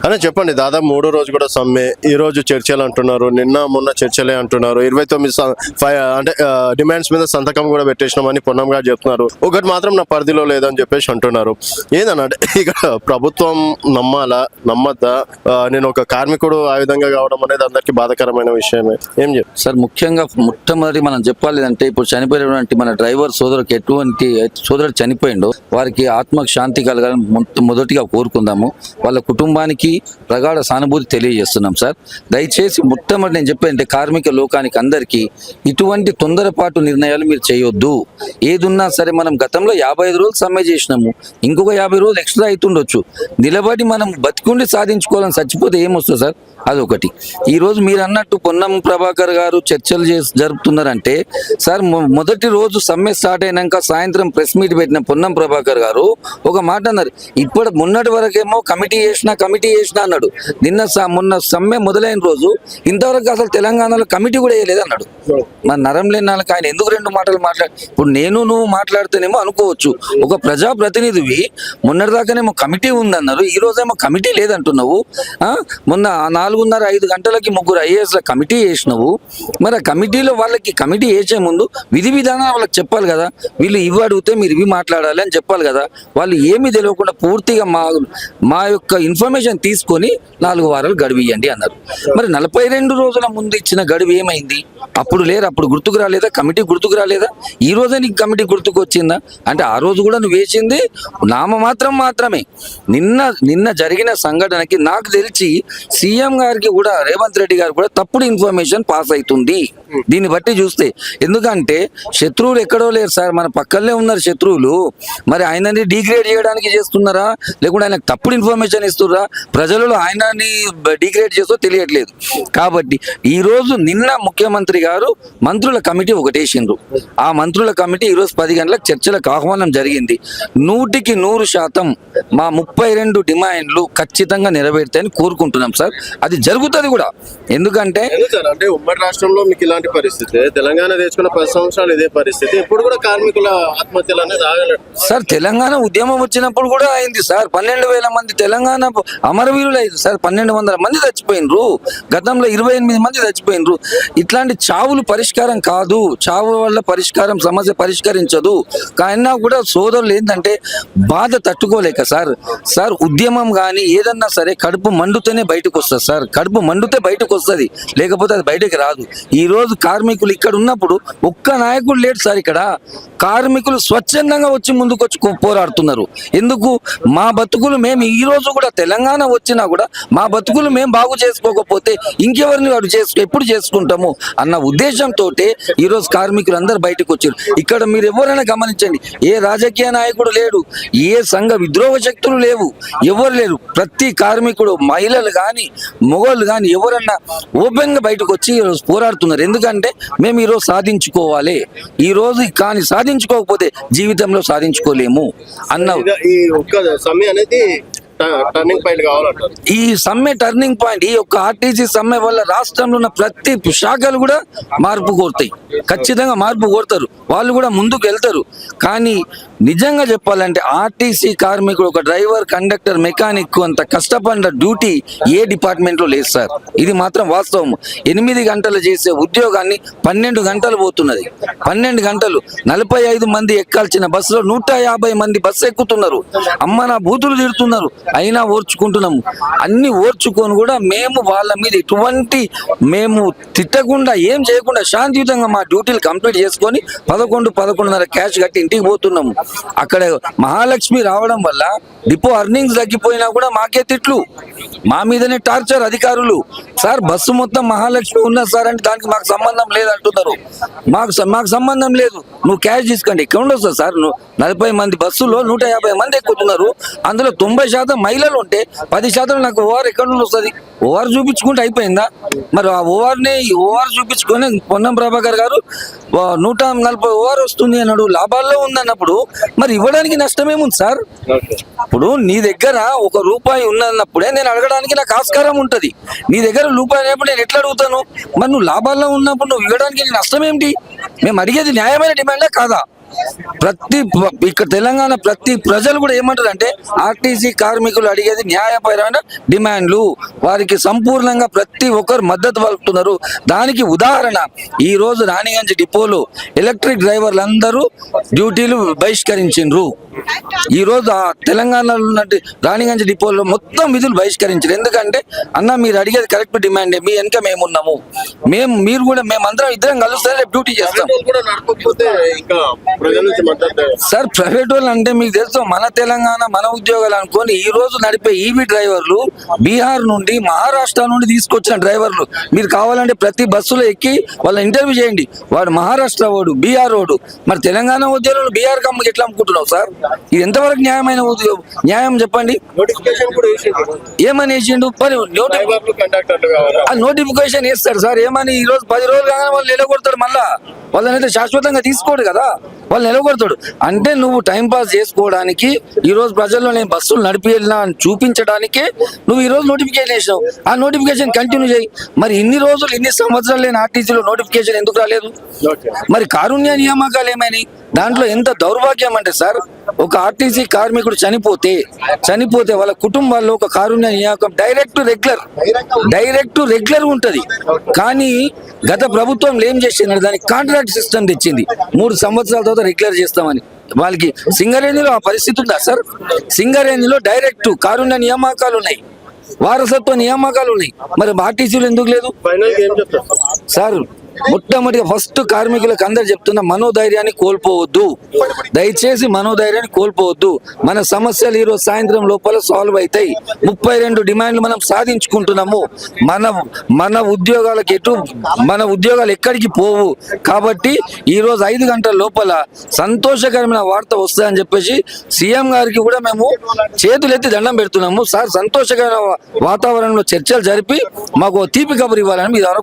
అని చెప్పండి. దాదాపు 3 రోజు కూడా సమ్మె, ఈ రోజు చర్చలు అంటున్నారు, నిన్న మొన్న చర్చలే అంటున్నారు. 29 అంటే డిమాండ్స్ మీద సంతకం కూడా పెట్టేసినామని పొన్నం గారు చెప్తున్నారు. ఒకటి మాత్రం నా పరిధిలో లేదని చెప్పేసి అంటున్నారు. ఏదనంటే ఇక ప్రభుత్వం నమ్మద్దా? నేను ఒక కార్మికుడు ఆ విధంగా కావడం అనేది అందరికీ బాధాకరమైన విషయమే. ఏం చెప్తారు సార్? ముఖ్యంగా మొట్టమొదటి మనం చెప్పాలి అంటే ఇప్పుడు చనిపోయినటువంటి మన డ్రైవర్ సోదరుకి ఎటువంటి సోదరుడు చనిపోయిండో వారికి ఆత్మకు శాంతి కలగాలని మొదటిగా కోరుకుందాము. వాళ్ళ కుటుంబానికి ప్రగాఢ సానుభూతి తెలియజేస్తున్నాం సార్. దయచేసి మొట్టమొదటి నేను చెప్పానంటే కార్మిక లోకానికి అందరికీ ఇటువంటి తొందరపాటు నిర్ణయాలు మీరు చేయొద్దు. ఏదున్నా సరే మనం గతంలో 55 రోజులు సమ్మె చేసినాము, ఇంకొక 50 రోజులు ఎక్స్ట్రా అవుతుండొచ్చు. నిలబడి మనం బతికుండి సాధించుకోవాలని చచ్చిపోతే ఏమొస్తుంది సార్? అదొకటి. ఈరోజు మీరు అన్నట్టు పొన్నం ప్రభాకర్ గారు చర్చలు జరుపుతున్నారంటే సార్, మొదటి రోజు సమ్మె స్టార్ట్ అయినాక సాయంత్రం ప్రెస్ మీట్ పెట్టిన పొన్నం ప్రభాకర్ గారు ఒక మాట అన్నారు. ఇప్పుడు మొన్నటి వరకేమో కమిటీ చేసినా అన్నాడు. మొన్న సమ్మె మొదలైన రోజు ఇంతవరకు అసలు తెలంగాణలో కమిటీ కూడా వేయలేదు అన్నాడు. మన నరం లేని వాళ్ళకి ఆయన ఎందుకు 2 మాటలు ఇప్పుడు నువ్వు మాట్లాడితేనేమో అనుకోవచ్చు, ఒక ప్రజాప్రతినిధివి మొన్నటిదాకానేమో కమిటీ ఉందన్నారు, ఈ రోజేమో కమిటీ లేదంటున్నావు. మొన్న 4:30-5 గంటలకి 3 IAS కమిటీ వేసినావు. మరి ఆ కమిటీలో వాళ్ళకి కమిటీ వేసే ముందు విధి విధానాలు వాళ్ళకి చెప్పాలి కదా. వీళ్ళు ఇవి అడిగితే మీరు ఇవి మాట్లాడాలి అని చెప్పాలి కదా. వాళ్ళు ఏమీ తెలియకుండా పూర్తిగా మా యొక్క ఇన్ఫర్మేషన్ తీసుకొని 4 వారాలు గడువు ఇవ్వండి అన్నారు. మరి 42 రోజుల ముందు ఇచ్చిన గడువు ఏమైంది? అప్పుడు లేరు, అప్పుడు గుర్తుకు రాలేదా? కమిటీ గుర్తుకు రాలేదా? ఈ రోజే నీకు కమిటీ గుర్తుకు వచ్చిందా? అంటే ఆ రోజు కూడా నువ్వు వేసింది మాత్రమే. నిన్న జరిగిన సంఘటనకి నాకు తెలిసి సీఎం గారికి కూడా, రేవంత్ రెడ్డి గారు కూడా తప్పుడు ఇన్ఫర్మేషన్ పాస్ అవుతుంది దీన్ని బట్టి చూస్తే. ఎందుకంటే శత్రువులు ఎక్కడో లేరు సార్, మన పక్కనే ఉన్నారు శత్రువులు. మరి ఆయనని డిగ్రేడ్ చేయడానికి చేస్తున్నారా, లేకుంటే ఆయనకు తప్పుడు ఇన్ఫర్మేషన్ ఇస్తున్నారా, ప్రజలలో ఆయనని డిగ్రేడ్ చేస్తూ తెలియట్లేదు. కాబట్టి ఈరోజు నిన్న ముఖ్యమంత్రి గారు మంత్రుల కమిటీ ఒకటేసిండ్రు. ఆ మంత్రుల కమిటీ ఈరోజు 10 గంటలకు చర్చలకు ఆహ్వానం జరిగింది. 100% మా 32 డిమాండ్లు ఖచ్చితంగా నెరవేరుతాయని కోరుకుంటున్నాం సార్. అది జరుగుతుంది కూడా. ఎందుకంటే ఉమ్మడి రాష్ట్రంలో మీకు ఇలాంటి పరిస్థితి, తెలంగాణ తెచ్చుకున్న 10 సంవత్సరాలు ఇదే పరిస్థితి, ఇప్పుడు కూడా కార్మికుల ఆత్మహత్యలు అనేది ఆగలేదు సార్. తెలంగాణ ఉద్యమం వచ్చినప్పుడు కూడా అయింది సార్. 12,000 మంది తెలంగాణ అమరవీరులు అయింది సార్. 1,200 మంది చచ్చిపోయినరు. గతంలో 28 మంది చచ్చిపోయినరు. ఇట్లాంటి చావులు పరిష్కారం కాదు. చావు వల్ల సమస్య పరిష్కరించదు. కానీ కూడా సోదరులు ఏంటంటే బాధ తట్టుకోలేక సార్ ఉద్యమం కానీ ఏదన్నా సరే కడుపు మండుతూనే బయటకు వస్తుంది సార్. కడుపు మండుతే బయటకు వస్తుంది, లేకపోతే అది బయటకు రాదు. ఈ రోజు కార్మికులు ఇక్కడ ఉన్నప్పుడు ఒక్క నాయకుడు లేడు సార్. ఇక్కడ కార్మికులు స్వచ్ఛందంగా వచ్చి ముందుకు వచ్చి పోరాడుతున్నారు. ఎందుకు? మా బతుకులు మేము ఈ రోజు కూడా తెలంగాణ వచ్చినా కూడా మా బతుకులు మేము బాగు చేసుకోకపోతే ఇంకెవరిని వాడు ఎప్పుడు చేసుకుంటాము అన్న ఉద్దేశంతో ఈరోజు కార్మికులు అందరు బయటకు వచ్చారు. ఇక్కడ మీరు ఎవరైనా గమనించండి, ఏ రాజకీయ నాయకుడు లేడు, ఏ సంఘ విద్రోహ శక్తులు లేవు, ఎవరు లేరు. ప్రతి కార్మికుడు, మహిళలు కానీ మొగోళ్ళు కానీ ఎవరన్నా ఓపెన్ గా బయటకు వచ్చి ఈరోజు పోరాడుతున్నారు. ఎందుకంటే మేము ఈరోజు సాధించుకోవాలి. ఈ రోజు కానీ సాధించుకోకపోతే జీవితంలో సాధించుకోలేము అన్న ఈ సమ్మె టర్నింగ్ పాయింట్. ఈ యొక్క ఆర్టీసీ సమ్మె వల్ల రాష్ట్రంలో ఉన్న ప్రతి శాఖలు కూడా మార్పు కోరుతాయి. ఖచ్చితంగా మార్పు కోరుతారు. వాళ్ళు కూడా ముందుకు వెళ్తారు. కానీ నిజంగా చెప్పాలంటే ఆర్టీసీ కార్మికుడు, ఒక డ్రైవర్, కండక్టర్, మెకానిక్ అంత కష్టపడిన డ్యూటీ ఏ డిపార్ట్మెంట్లో లేదు సార్. ఇది మాత్రం వాస్తవం. 8 గంటలు చేసే ఉద్యోగాన్ని 12 గంటలు పోతున్నది. 12 గంటలు 45 మంది ఎక్కాల్సిన బస్సులో 150 మంది బస్సు ఎక్కుతున్నారు. అమ్మ నా బూతులు తిడుతున్నారు. అయినా ఓర్చుకుంటున్నాము. అన్ని ఓర్చుకొని కూడా మేము వాళ్ళ మీద ఎటువంటి మేము తిట్టకుండా ఏం చేయకుండా శాంతియుతంగా మా డ్యూటీలు కంప్లీట్ చేసుకొని 11-11:30 క్యాష్ కట్టి ఇంటికి పోతున్నాము. అక్కడ మహాలక్ష్మి రావడం వల్ల డిపో అర్నింగ్స్ తగ్గిపోయినా కూడా మాకే తిట్లు, మా మీదనే టార్చర్ అధికారులు. సార్ బస్సు మొత్తం మహాలక్ష్మి ఉన్నది సార్ అంటే దానికి మాకు సంబంధం లేదు అంటున్నారు. మాకు సంబంధం లేదు, నువ్వు క్యాష్ తీసుకోండి. ఎక్కడ ఉండొస్తా సార్? 40 మంది బస్సులో 150 మంది ఎక్కుతున్నారు. అందులో 90% మహిళలు ఉంటే 10% నాకు ఓఆర్ ఎక్కడ నుండి వస్తుంది? ఓఆర్ చూపించుకుంటే అయిపోయిందా? మరి ఆ ఓఆర్ చూపించుకొని పొన్నం ప్రభాకర్ గారు 140 ఓఆర్ వస్తుంది అన్నాడు, లాభాల్లో ఉందన్నప్పుడు మరి ఇవ్వడానికి నష్టమేముంది సార్? ఇప్పుడు నీ దగ్గర ₹1 ఉన్నప్పుడే నేను అడగడానికి నాకు ఆస్కారం ఉంటుంది. నీ దగ్గర రూపాయి లేనప్పుడు నేను ఎట్లా అడుగుతాను? మరి నువ్వు లాభాల్లో ఉన్నప్పుడు నువ్వు ఇవ్వడానికి నష్టం ఏమిటి? మేము అడిగేది న్యాయమైన డిమాండే కాదా? ఇక్కడ తెలంగాణ ప్రతి ప్రజలు కూడా ఏమంటారు అంటే ఆర్టీసీ కార్మికులు అడిగేది న్యాయపరమైన డిమాండ్లు, వారికి సంపూర్ణంగా ప్రతి ఒక్కరు మద్దతు పలుకుతున్నారు. దానికి ఉదాహరణ ఈ రోజు రాణిగంజ్ డిపోలో ఎలక్ట్రిక్ డ్రైవర్లు అందరూ డ్యూటీలు బహిష్కరించిండ్రు. ఈ రోజు ఆ తెలంగాణలో ఉన్న రాణిగంజ్ డిపోలో మొత్తం విధులు బహిష్కరించారు. ఎందుకంటే అన్న మీరు అడిగేది కరెక్ట్ డిమాండే, మీ వెనక మేము ఉన్నాము, మీరు కూడా మేమందరం ఇద్దరం కలిస్తే రేపు డ్యూటీ చేస్తాం. కూడా నడపకపోతే ఇంకా ప్రజల నుంచి మద్దతు సార్ ప్రైవేట్ వాళ్ళు అంటే మీకు తెలుసు మన తెలంగాణ మన ఉద్యోగాలు అనుకొని ఈ రోజు నడిపే ఈవీ డ్రైవర్లు బీహార్ నుండి మహారాష్ట్ర నుండి తీసుకొచ్చిన డ్రైవర్లు. మీరు కావాలంటే ప్రతి బస్సులో ఎక్కి వాళ్ళ ఇంటర్వ్యూ చేయండి, వాడు మహారాష్ట్ర వాడు బీహార్ వాడు. మరి తెలంగాణ ఉద్యోగులు బీహార్ కమ్మకి ఎట్లా అమ్ముకుంటున్నావు సార్? ఇది ఎంతవరకు న్యాయమైన న్యాయం చెప్పండి. నోటిఫికేషన్ కూడా వేసిండు. ఏమని వేసిండు? మరి డ్రైవర్లు కండక్టర్లు కావాలి. ఆ నోటిఫికేషన్ వేస్తాడు సార్. ఏమని ఈ రోజు 10 రోజులు కాగానే వాళ్ళు నిలగొడతాడు. మళ్ళా వాళ్ళనైతే శాశ్వతంగా తీసుకోడు కదా, వాళ్ళు నిలగొడతాడు. అంటే నువ్వు టైం పాస్ చేసుకోవడానికి ఈ రోజు ప్రజల్లో నేను బస్సులు నడిపి వెళ్ళినా అని చూపించడానికే నువ్వు ఈ రోజు నోటిఫికేషన్ వేసినావు. ఆ నోటిఫికేషన్ కంటిన్యూ చేయి. మరి ఇన్ని రోజులు ఇన్ని సంవత్సరాలు లేని ఆర్టీసీలో నోటిఫికేషన్ ఎందుకు రాలేదు? మరి కారుణ్య నియామకాలు ఏమైనాయి? దాంట్లో ఎంత దౌర్భాగ్యం అంటే సార్, ఒక ఆర్టీసీ కార్మికుడు చనిపోతే వాళ్ళ కుటుంబాల్లో ఒక కారుణ్య నియామకం డైరెక్ట్ రెగ్యులర్ ఉంటది. కానీ గత ప్రభుత్వం ఏం చేసిందంటే దానికి కాంట్రాక్ట్ సిస్టమ్ తెచ్చింది. 3 సంవత్సరాల తర్వాత రెగ్యులర్ చేస్తామని. వాళ్ళకి సింగరేణిలో ఆ పరిస్థితి ఉందా సార్? సింగరేణిలో డైరెక్ట్ కారుణ్య నియామకాలు ఉన్నాయి, వారసత్వ నియామకాలు ఉన్నాయి. మరి ఆర్టీసీలు ఎందుకు లేదు? ఫైనల్ ఏం చెప్తారు సార్ మొట్టమొదటిగా ఫస్ట్ కార్మికులకు అందరు చెప్తున్నా, మనోధైర్యాన్ని కోల్పోవద్దు, దయచేసి మనోధైర్యాన్ని కోల్పోవద్దు. మన సమస్యలు ఈరోజు సాయంత్రం లోపల సాల్వ్ అవుతాయి. 32 డిమాండ్లు మనం సాధించుకుంటున్నాము. మన ఉద్యోగాలు ఎక్కడికి పోవు. కాబట్టి ఈరోజు 5 గంటల లోపల సంతోషకరమైన వార్త వస్తుందని చెప్పేసి సీఎం గారికి కూడా మేము చేతులెత్తి దండం పెడుతున్నాము. సార్ సంతోషకరమైన వాతావరణంలో చర్చలు జరిపి మాకు తీపి కబురు ఇవ్వాలని మీ ద్వారా